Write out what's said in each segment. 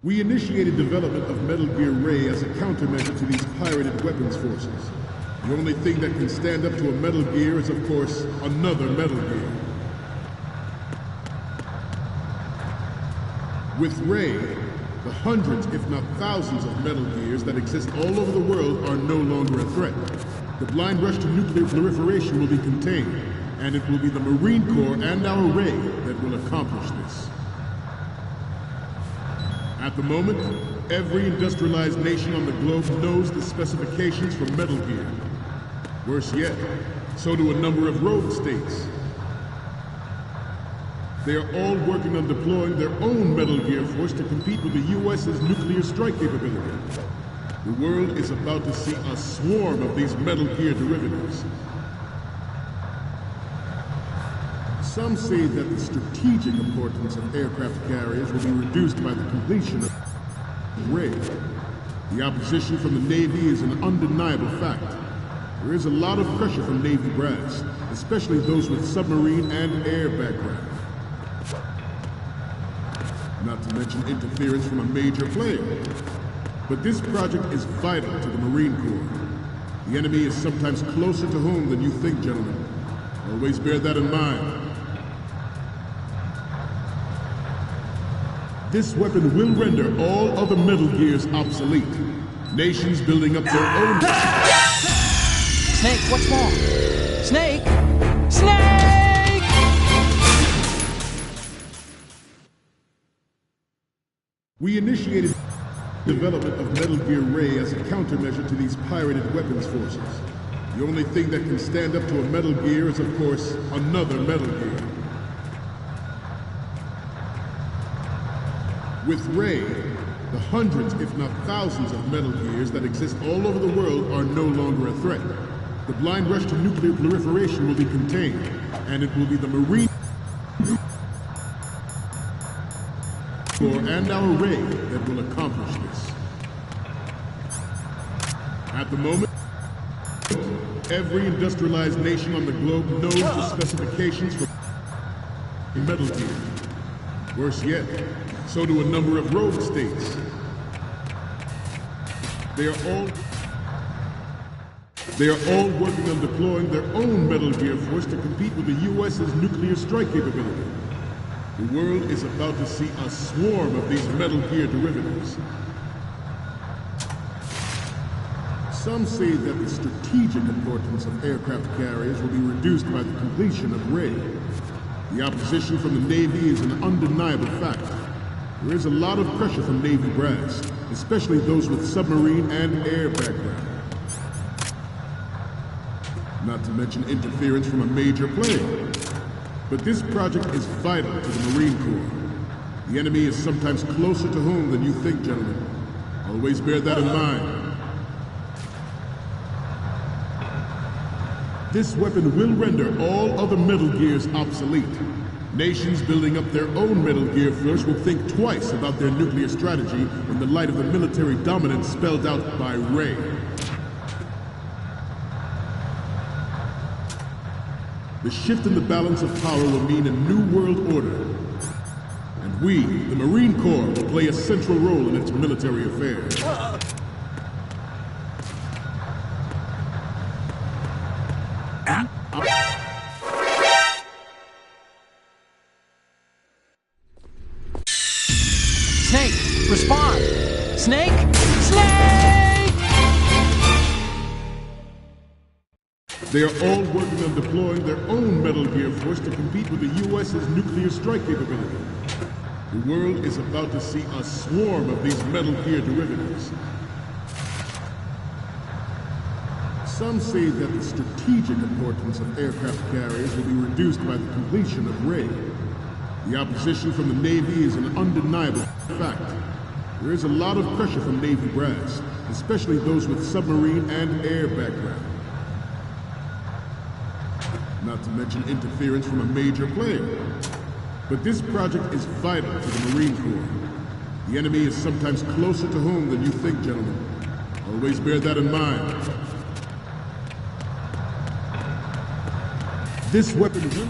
We initiated development of Metal Gear Ray as a countermeasure to these pirated weapons forces. The only thing that can stand up to a Metal Gear is, of course, another Metal Gear. With Ray, the hundreds, if not thousands, of Metal Gears that exist all over the world are no longer a threat. The blind rush to nuclear proliferation will be contained, and it will be the Marine Corps and our Ray that will accomplish this. At the moment, every industrialized nation on the globe knows the specifications for Metal Gear. Worse yet, so do a number of rogue states. They are all working on deploying their own Metal Gear force to compete with the U.S.'s nuclear strike capability. The world is about to see a swarm of these Metal Gear derivatives. Some say that the strategic importance of aircraft carriers will be reduced by the completion of Ray. The opposition from the Navy is an undeniable fact. There is a lot of pressure from Navy brass, especially those with submarine and air background. Not to mention interference from a major player. But this project is vital to the Marine Corps. The enemy is sometimes closer to home than you think, gentlemen. Always bear that in mind. This weapon will render all other Metal Gears obsolete. Nations building up their own... Snake, what's wrong? Snake! Snake! We initiated development of Metal Gear Ray as a countermeasure to these pirated weapons forces. The only thing that can stand up to a Metal Gear is, of course, another Metal Gear. With Ray, the hundreds, if not thousands, of Metal Gears that exist all over the world are no longer a threat. The blind rush to nuclear proliferation will be contained, and it will be the Marine Corps and our Ray that will accomplish this. At the moment, every industrialized nation on the globe knows the specifications for Metal Gear. Worse yet, so do a number of rogue states. They are all working on deploying their own Metal Gear force to compete with the U.S.'s nuclear strike capability. The world is about to see a swarm of these Metal Gear derivatives. Some say that the strategic importance of aircraft carriers will be reduced by the completion of Ray. The opposition from the Navy is an undeniable fact. There is a lot of pressure from Navy brass, especially those with submarine and air background. Not to mention interference from a major player. But this project is vital to the Marine Corps. The enemy is sometimes closer to home than you think, gentlemen. Always bear that in mind. This weapon will render all other Metal Gears obsolete. Nations building up their own Metal Gear force will think twice about their nuclear strategy in the light of the military dominance spelled out by Ray. The shift in the balance of power will mean a new world order. And we, the Marine Corps, will play a central role in its military affairs. Snake, respond! Snake! Snake! They are all working on deploying their own Metal Gear force to compete with the U.S.'s nuclear strike capability. The world is about to see a swarm of these Metal Gear derivatives. Some say that the strategic importance of aircraft carriers will be reduced by the completion of Ray. The opposition from the Navy is an undeniable fact. There is a lot of pressure from Navy brass, especially those with submarine and air background. Not to mention interference from a major player. But this project is vital to the Marine Corps. The enemy is sometimes closer to home than you think, gentlemen. Always bear that in mind. This weapon will...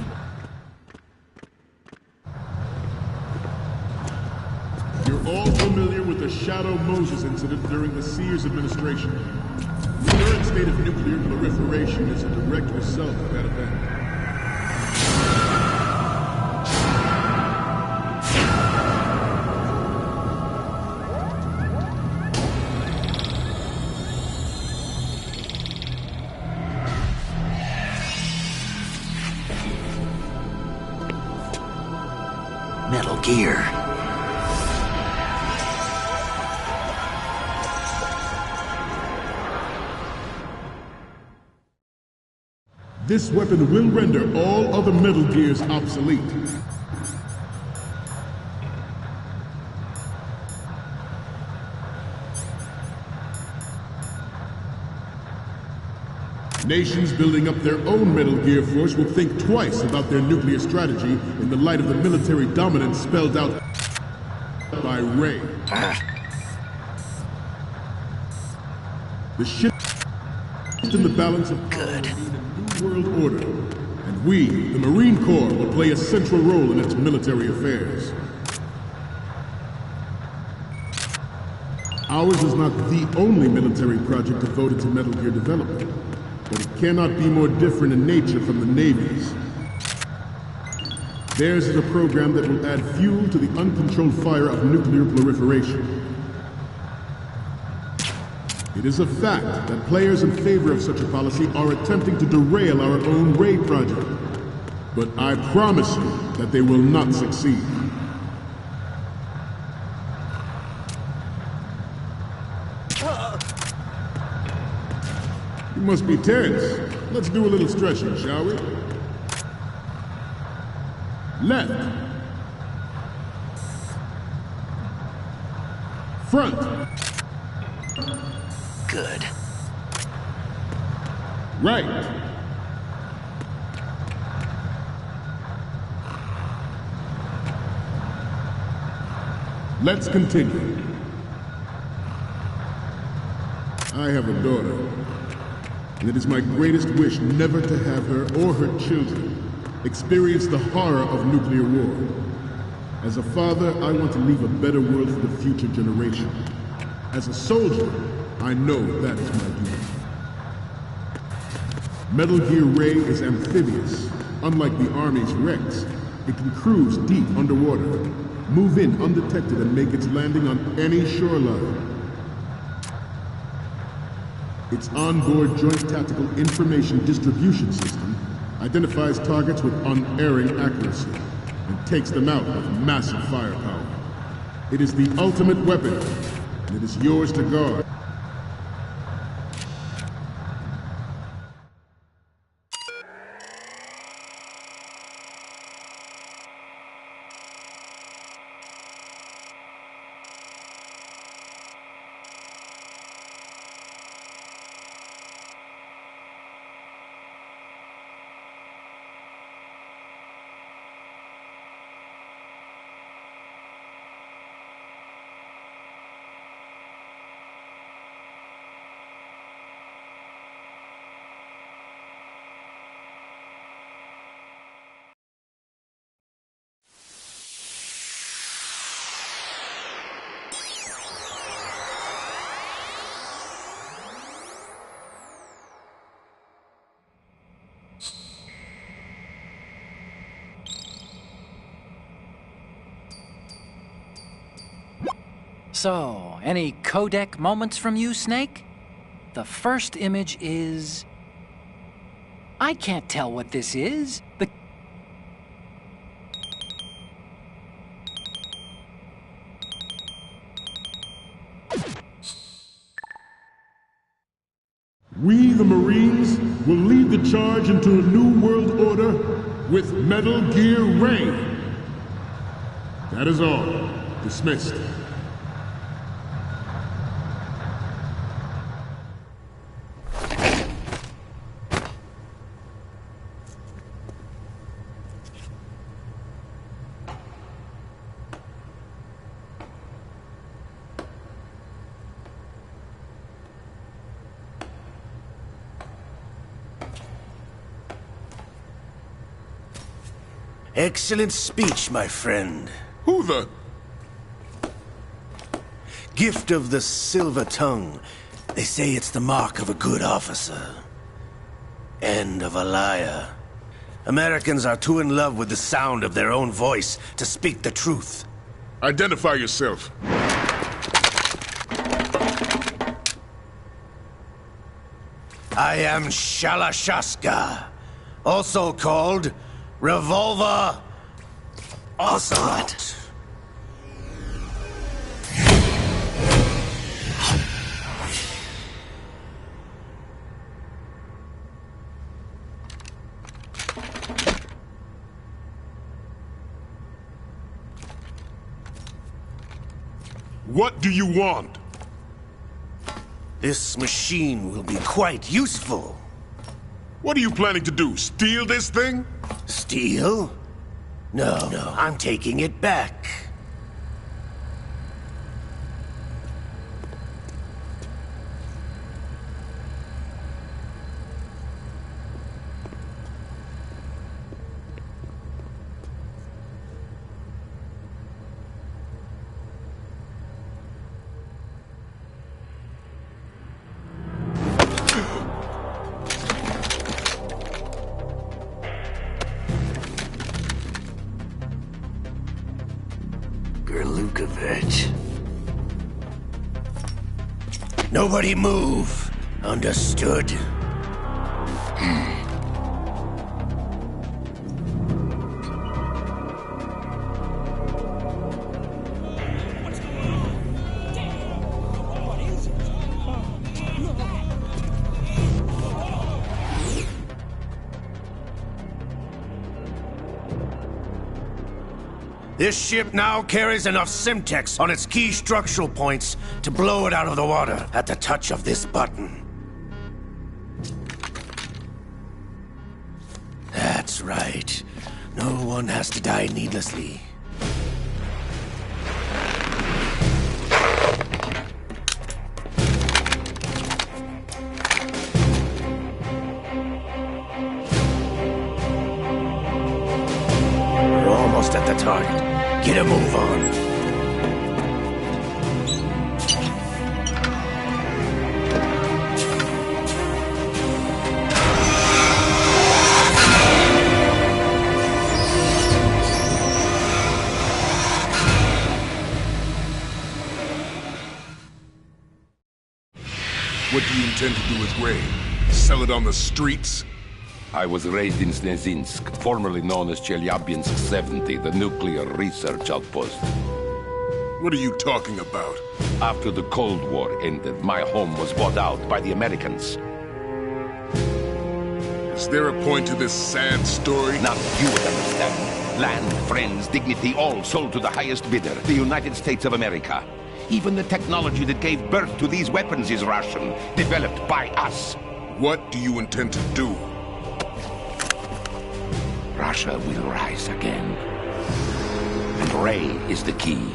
You're all familiar with the Shadow Moses incident during the Sears administration. The current state of nuclear proliferation is a direct result of that event. Metal Gear. This weapon will render all other Metal Gears obsolete. Nations building up their own Metal Gear force will think twice about their nuclear strategy in the light of the military dominance spelled out by Ray. The shift in the balance of power will mean a new world order, and we, the Marine Corps, will play a central role in its military affairs. Ours is not the only military project devoted to Metal Gear development, but it cannot be more different in nature from the Navy's. Theirs is a program that will add fuel to the uncontrolled fire of nuclear proliferation. It is a fact that players in favor of such a policy are attempting to derail our own Ray project. But I promise you that they will not succeed. You must be tense. Let's do a little stretching, shall we? Left. Front. Good. Right. Let's continue. I have a daughter, and it is my greatest wish never to have her or her children experience the horror of nuclear war. As a father, I want to leave a better world for the future generation. As a soldier, I know that is my duty. Metal Gear Ray is amphibious. Unlike the Army's Rex, it can cruise deep underwater, move in undetected, and make its landing on any shoreline. Its onboard Joint Tactical Information Distribution System identifies targets with unerring accuracy and takes them out with massive firepower. It is the ultimate weapon, and it is yours to guard. So, any codec moments from you, Snake? The first image is... I can't tell what this is. We, the Marines, will lead the charge into a new world order with Metal Gear Ray. That is all. Dismissed. Excellent speech, my friend. Who the... Gift of the silver tongue. They say it's the mark of a good officer. And of a liar. Americans are too in love with the sound of their own voice to speak the truth. Identify yourself. I am Shalashaska, also called Revolver Ocelot. What do you want? This machine will be quite useful. What are you planning to do? Steal this thing? Steal? No, I'm taking it back. Nobody move. Understood? This ship now carries enough Simtex on its key structural points to blow it out of the water at the touch of this button. That's right. No one has to die needlessly. We're almost at the target. Get a move on. What do you intend to do with Ray? Sell it on the streets? I was raised in Snezinsk, formerly known as Chelyabinsk 70, the nuclear research outpost. What are you talking about? After the Cold War ended, my home was bought out by the Americans. Is there a point to this sad story? Now you would understand. Land, friends, dignity, all sold to the highest bidder, the United States of America. Even the technology that gave birth to these weapons is Russian, developed by us. What do you intend to do? Russia will rise again. And Ray is the key.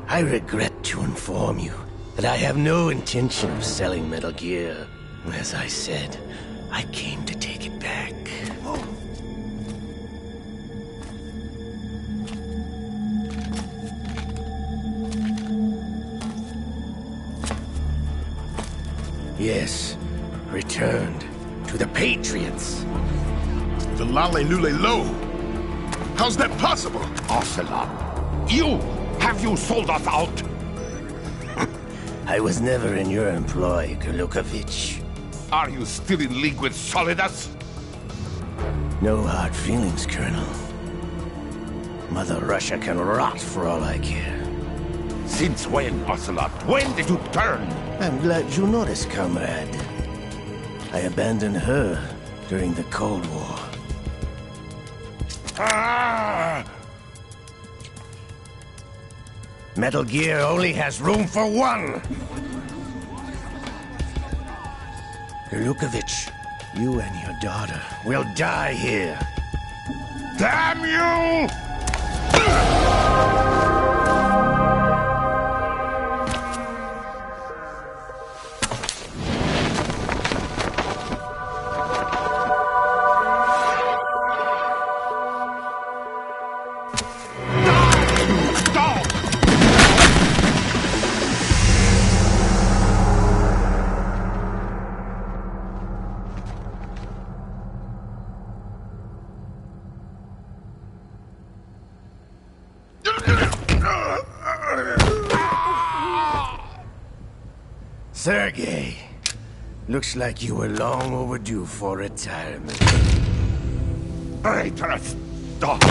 I regret to inform you that I have no intention of selling Metal Gear. As I said, I came to take it back. Yes, returned to the Patriots. The Lale Lule Lo? How's that possible? Ocelot, have you sold us out? I was never in your employ, Gurlukovich. Are you still in league with Solidus? No hard feelings, Colonel. Mother Russia can rot for all I care. Since when, Ocelot? When did you turn? I'm glad you noticed, comrade. I abandoned her during the Cold War. Ah! Metal Gear only has room for one! Gurlukovich, you and your daughter will die here. Damn you! Sergei, looks like you were long overdue for retirement. Traitorous dog!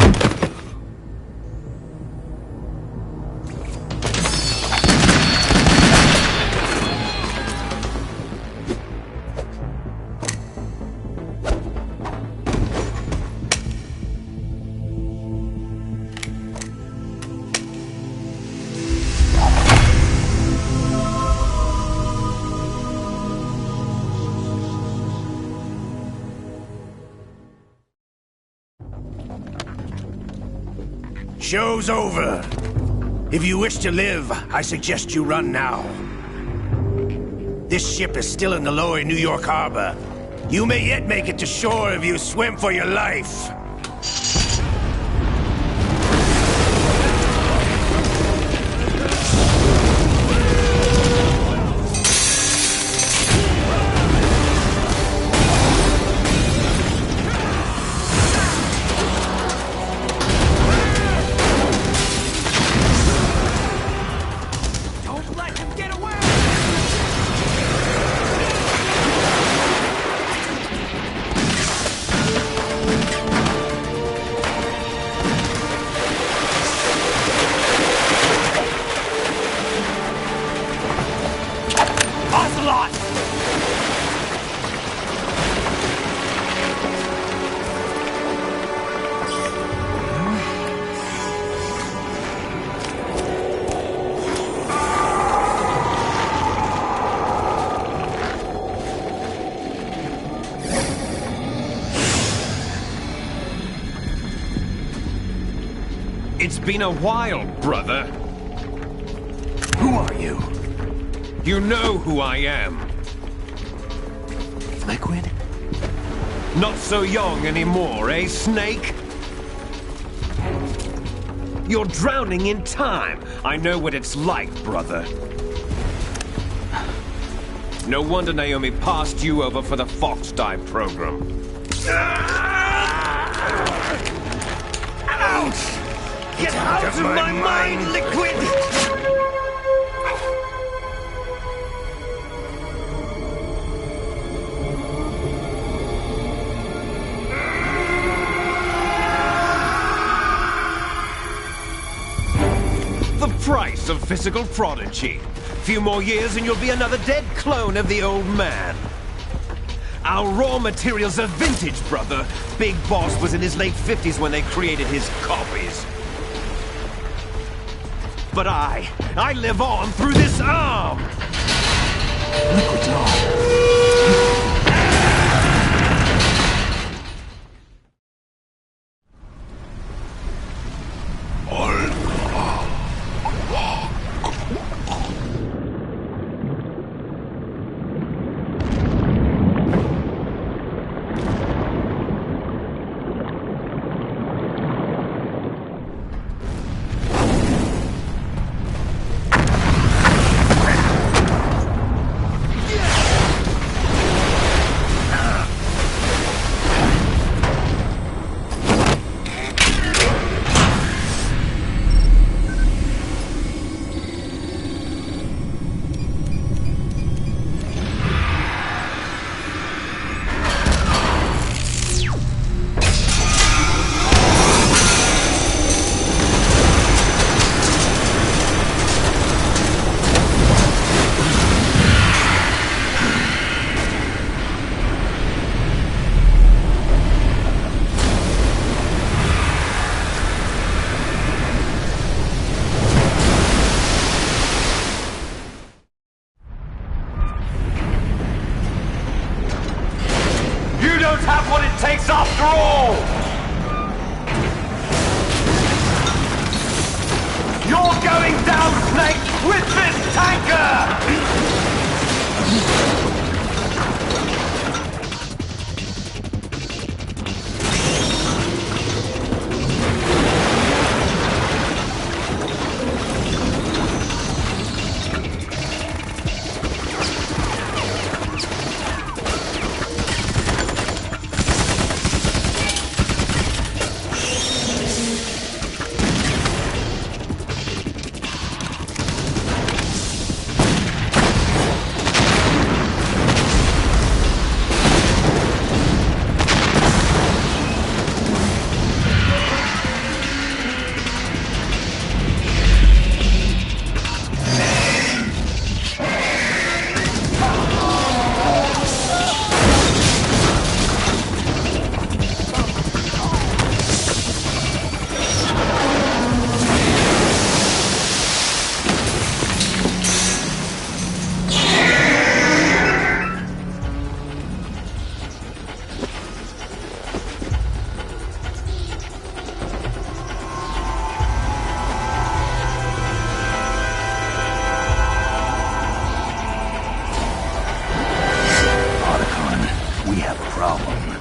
Show's over. If you wish to live, I suggest you run now. This ship is still in the lower New York harbor. You may yet make it to shore if you swim for your life. It's been a while, brother. Who are you? You know who I am. Liquid? Not so young anymore, eh, Snake? You're drowning in time. I know what it's like, brother. No wonder Naomi passed you over for the Fox Dive program. Ouch! Get out of my mind, Liquid! The price of physical prodigy. Few more years and you'll be another dead clone of the old man. Our raw materials are vintage, brother. Big Boss was in his late 50s when they created his copies. But I live on through this arm! Liquid's on. What it takes after all! You're going down, Snake, with this tanker! problem.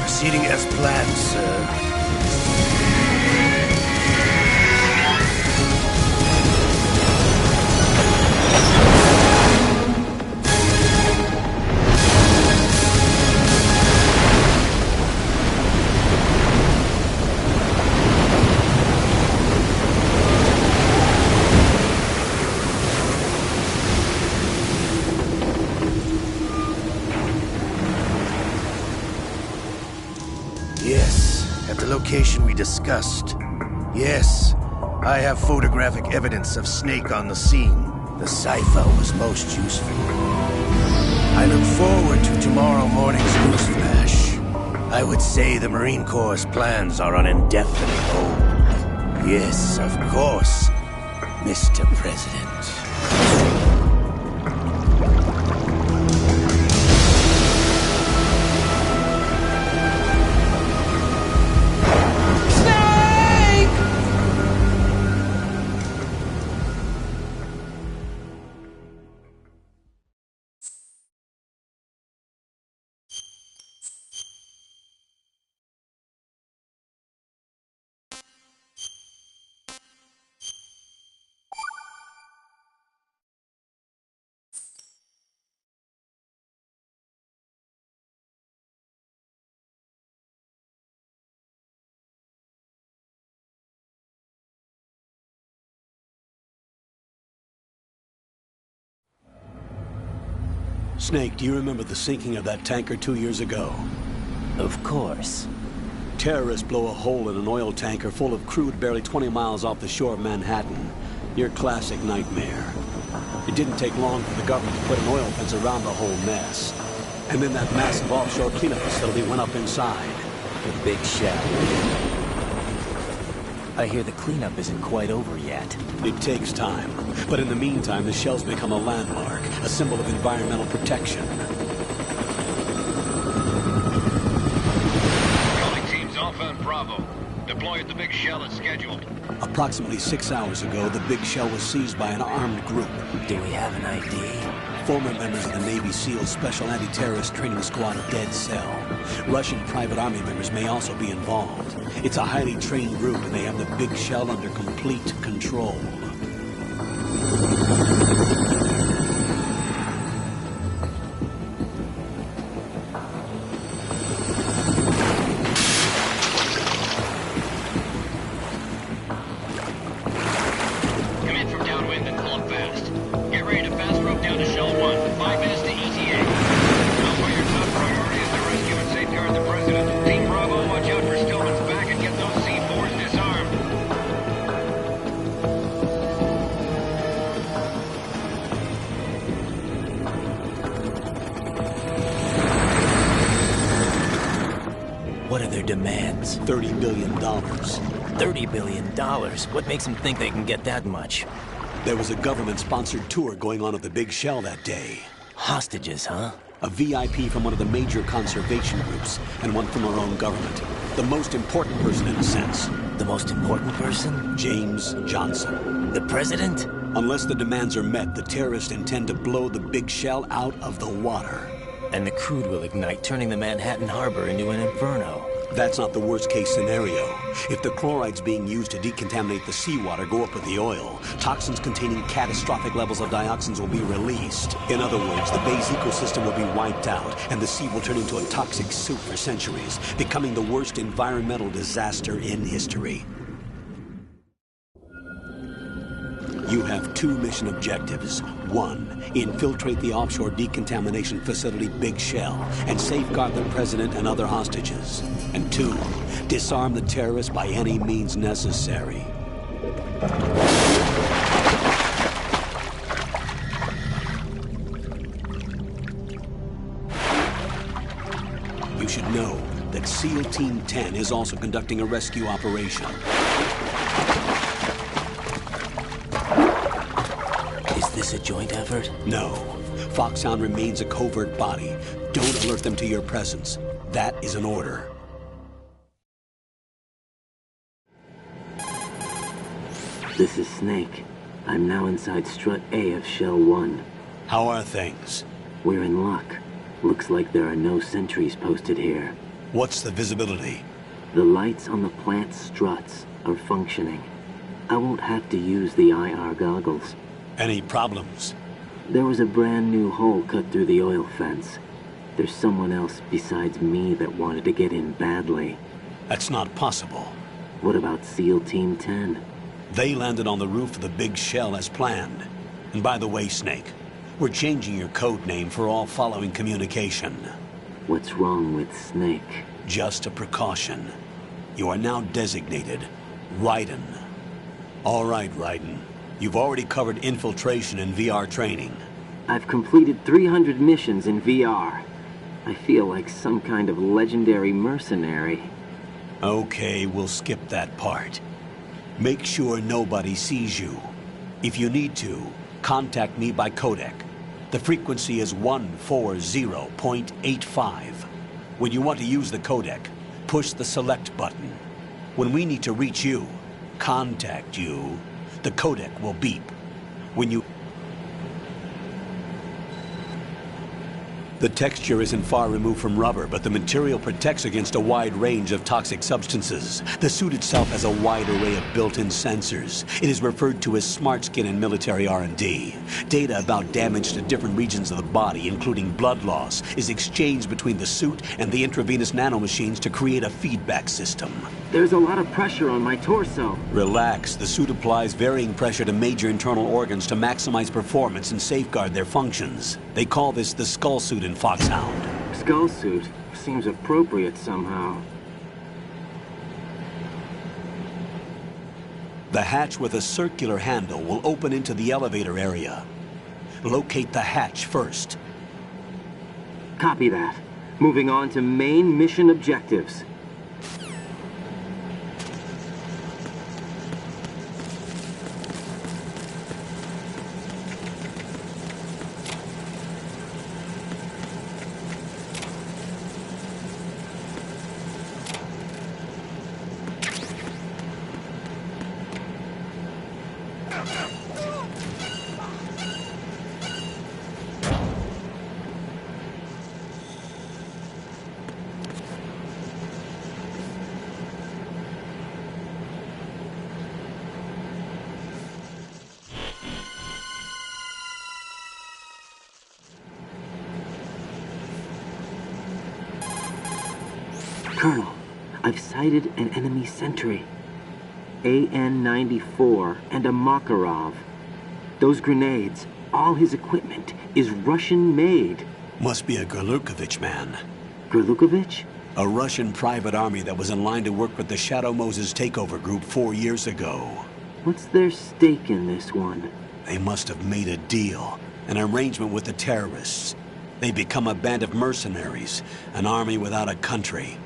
Proceeding as planned, sir. Yes, at the location we discussed. Yes, I have photographic evidence of Snake on the scene. The cipher was most useful. I look forward to tomorrow morning's news flash. I would say the Marine Corps' plans are on indefinite hold. Yes, of course, Mr. President. Snake, do you remember the sinking of that tanker 2 years ago? Of course. Terrorists blow a hole in an oil tanker full of crude barely 20 miles off the shore of Manhattan. Your classic nightmare. It didn't take long for the government to put an oil fence around the whole mess. And then that massive offshore cleanup facility went up inside. The big shell. I hear the cleanup isn't quite over yet. It takes time. But in the meantime, the shell's become a landmark, a symbol of environmental protection. Calling teams Alpha and Bravo. Deploy at the big shell as scheduled. Approximately 6 hours ago, the big shell was seized by an armed group. Do we have an ID? Former members of the Navy SEALs Special Anti-Terrorist Training Squad Dead Cell. Russian private army members may also be involved. It's a highly trained group, and they have the big shell under complete control. Come in from downwind and pull up fast. Get ready to fast rope down to Shell 1. 5 minutes to ETA. Alpha, your top priority is to rescue and safeguard the President. Team Bravo, watch out for Stillman's back and get those C4s disarmed. are their demands? $30 billion. $30 billion? What makes them think they can get that much? There was a government-sponsored tour going on at the Big Shell that day. Hostages, huh? A VIP from one of the major conservation groups, and one from our own government. The most important person in a sense. The most important person? James Johnson. The president? Unless the demands are met, the terrorists intend to blow the Big Shell out of the water. And the crude will ignite, turning the Manhattan Harbor into an inferno. That's not the worst-case scenario. If the chlorides being used to decontaminate the seawater go up with the oil, toxins containing catastrophic levels of dioxins will be released. In other words, the bay's ecosystem will be wiped out, and the sea will turn into a toxic soup for centuries, becoming the worst environmental disaster in history. You have 2 mission objectives. 1, infiltrate the offshore decontamination facility Big Shell and safeguard the president and other hostages. And 2, disarm the terrorists by any means necessary. You should know that SEAL Team 10 is also conducting a rescue operation. Is this a joint effort? No. Foxhound remains a covert body. Don't alert them to your presence. That is an order. This is Snake. I'm now inside Strut A of Shell 1. How are things? We're in luck. Looks like there are no sentries posted here. What's the visibility? The lights on the plant struts are functioning. I won't have to use the IR goggles. Any problems? There was a brand new hole cut through the oil fence. There's someone else besides me that wanted to get in badly. That's not possible. What about SEAL Team 10? They landed on the roof of the Big Shell as planned. And by the way, Snake, we're changing your code name for all following communication. What's wrong with Snake? Just a precaution. You are now designated Raiden. All right, Raiden. You've already covered infiltration and VR training. I've completed 300 missions in VR. I feel like some kind of legendary mercenary. Okay, we'll skip that part. Make sure nobody sees you. If you need to, contact me by codec. The frequency is 140.85. When you want to use the codec, push the select button. When we need to reach you, contact you, the codec will beep. When you... The texture isn't far removed from rubber, but the material protects against a wide range of toxic substances. The suit itself has a wide array of built-in sensors. It is referred to as smart skin in military R&D. Data about damage to different regions of the body, including blood loss, is exchanged between the suit and the intravenous nanomachines to create a feedback system. There's a lot of pressure on my torso. Relax. The suit applies varying pressure to major internal organs to maximize performance and safeguard their functions. They call this the skull suit in Foxhound. Skull suit seems appropriate somehow. The hatch with a circular handle will open into the elevator area. Locate the hatch first. Copy that. Moving on to main mission objectives. Colonel, I've sighted an enemy sentry. AN-94 and a Makarov. Those grenades, all his equipment, is Russian-made. Must be a Gorlukovich man. Gorlukovich? A Russian private army that was in line to work with the Shadow Moses takeover group 4 years ago. What's their stake in this one? They must have made a deal, an arrangement with the terrorists. They become a band of mercenaries, an army without a country.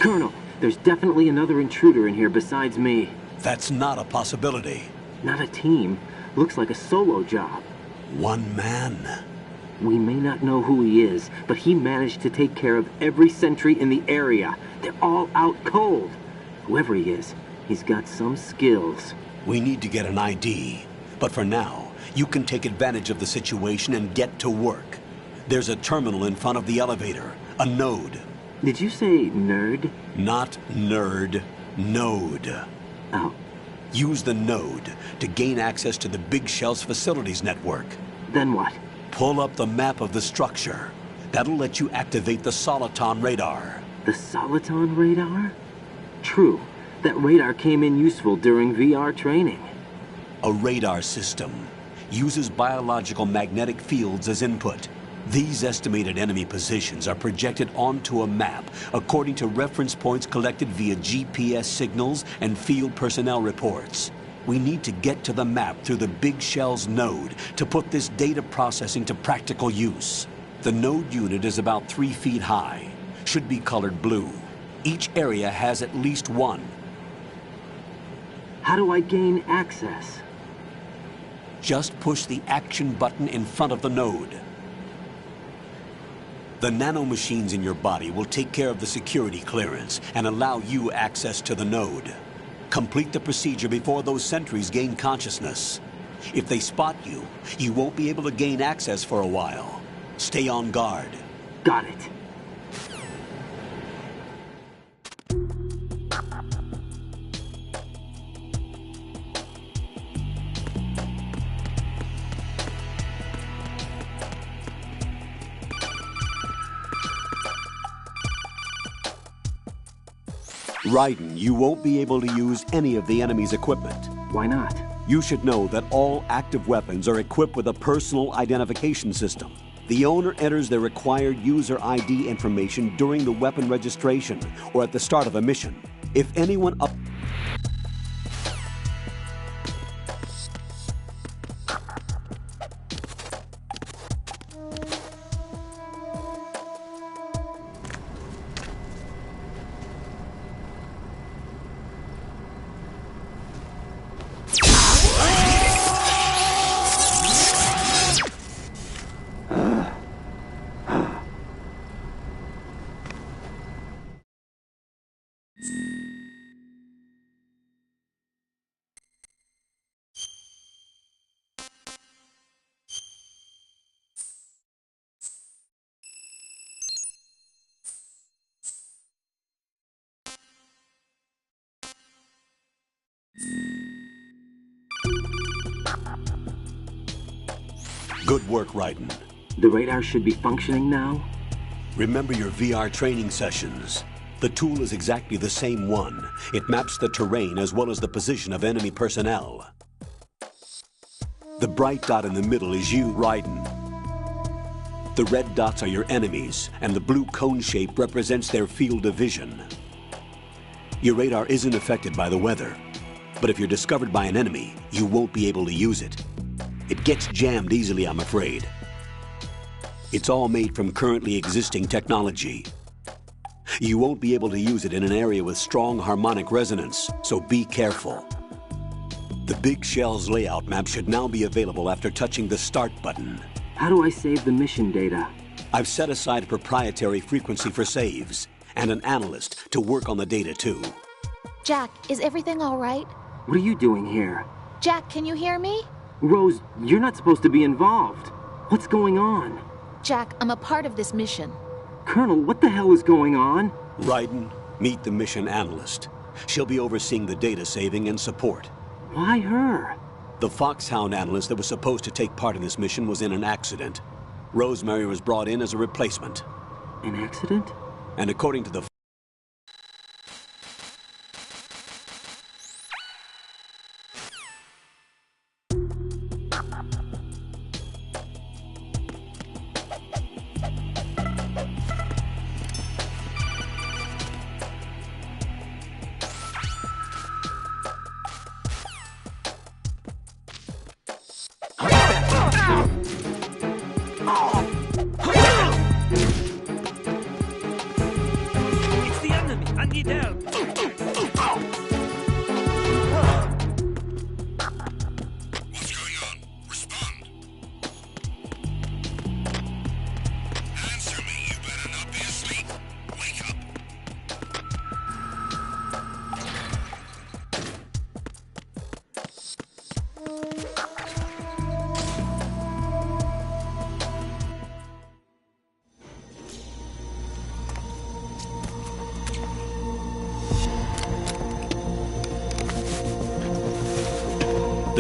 Colonel, there's definitely another intruder in here besides me. That's not a possibility. Not a team. Looks like a solo job. One man. We may not know who he is, but he managed to take care of every sentry in the area. They're all out cold. Whoever he is, he's got some skills. We need to get an ID. But for now, you can take advantage of the situation and get to work. There's a terminal in front of the elevator. A node. Did you say nerd? Not nerd. Node. Oh. Use the node to gain access to the Big Shell's facilities network. Then what? Pull up the map of the structure. That'll let you activate the Soliton radar. The Soliton radar? True. That radar came in useful during VR training. A radar system uses biological magnetic fields as input. These estimated enemy positions are projected onto a map according to reference points collected via GPS signals and field personnel reports. We need to get to the map through the Big Shell's node to put this data processing to practical use. The node unit is about 3 feet high, should be colored blue. Each area has at least one. How do I gain access? Just push the action button in front of the node. The nanomachines in your body will take care of the security clearance and allow you access to the node. Complete the procedure before those sentries gain consciousness. If they spot you, you won't be able to gain access for a while. Stay on guard. Got it. Raiden, you won't be able to use any of the enemy's equipment. Why not? You should know that all active weapons are equipped with a personal identification system. The owner enters their required user ID information during the weapon registration or at the start of a mission. If anyone up... Good work, Raiden. The radar should be functioning now? Remember your VR training sessions. The tool is exactly the same one. It maps the terrain as well as the position of enemy personnel. The bright dot in the middle is you, Raiden. The red dots are your enemies, and the blue cone shape represents their field of vision. Your radar isn't affected by the weather, but if you're discovered by an enemy, you won't be able to use it. It gets jammed easily, I'm afraid. It's all made from currently existing technology. You won't be able to use it in an area with strong harmonic resonance, so be careful. The Big Shell's layout map should now be available after touching the Start button. How do I save the mission data? I've set aside a proprietary frequency for saves, and an analyst to work on the data too. Jack, is everything all right? What are you doing here? Jack, can you hear me? Rose, you're not supposed to be involved. What's going on? Jack, I'm a part of this mission. Colonel, what the hell is going on? Raiden, meet the mission analyst. She'll be overseeing the data saving and support. Why her? The Foxhound analyst that was supposed to take part in this mission was in an accident. Rosemary was brought in as a replacement. An accident? And according to the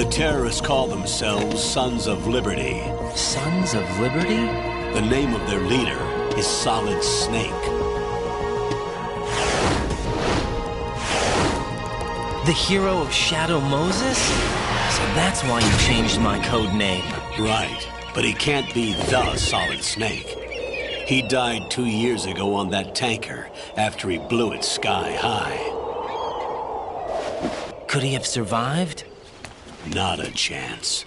The terrorists call themselves Sons of Liberty. Sons of Liberty? The name of their leader is Solid Snake. The hero of Shadow Moses? So that's why you changed my code name. Right, but he can't be the Solid Snake. He died 2 years ago on that tanker after he blew it sky high. Could he have survived? Not a chance.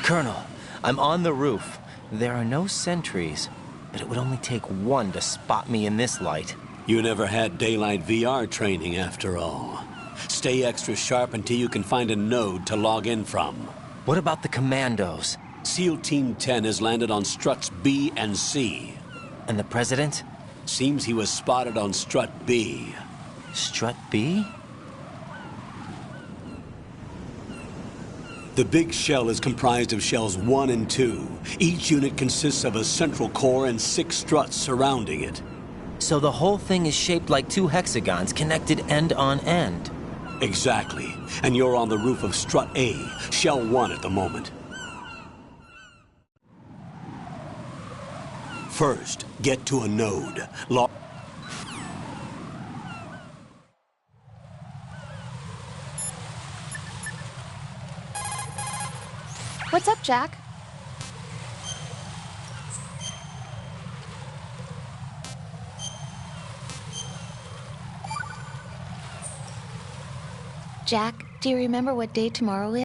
Colonel, I'm on the roof. There are no sentries, but it would only take one to spot me in this light. You never had daylight VR training after all. Stay extra sharp until you can find a node to log in from. What about the commandos? SEAL Team 10 has landed on struts B and C. And the president? Seems he was spotted on strut B. Strut B? The big shell is comprised of shells 1 and 2. Each unit consists of a central core and 6 struts surrounding it. So the whole thing is shaped like 2 hexagons connected end on end. Exactly. And you're on the roof of strut A, shell 1 at the moment. First, get to a node. What's up, Jack? Jack, do you remember what day tomorrow is?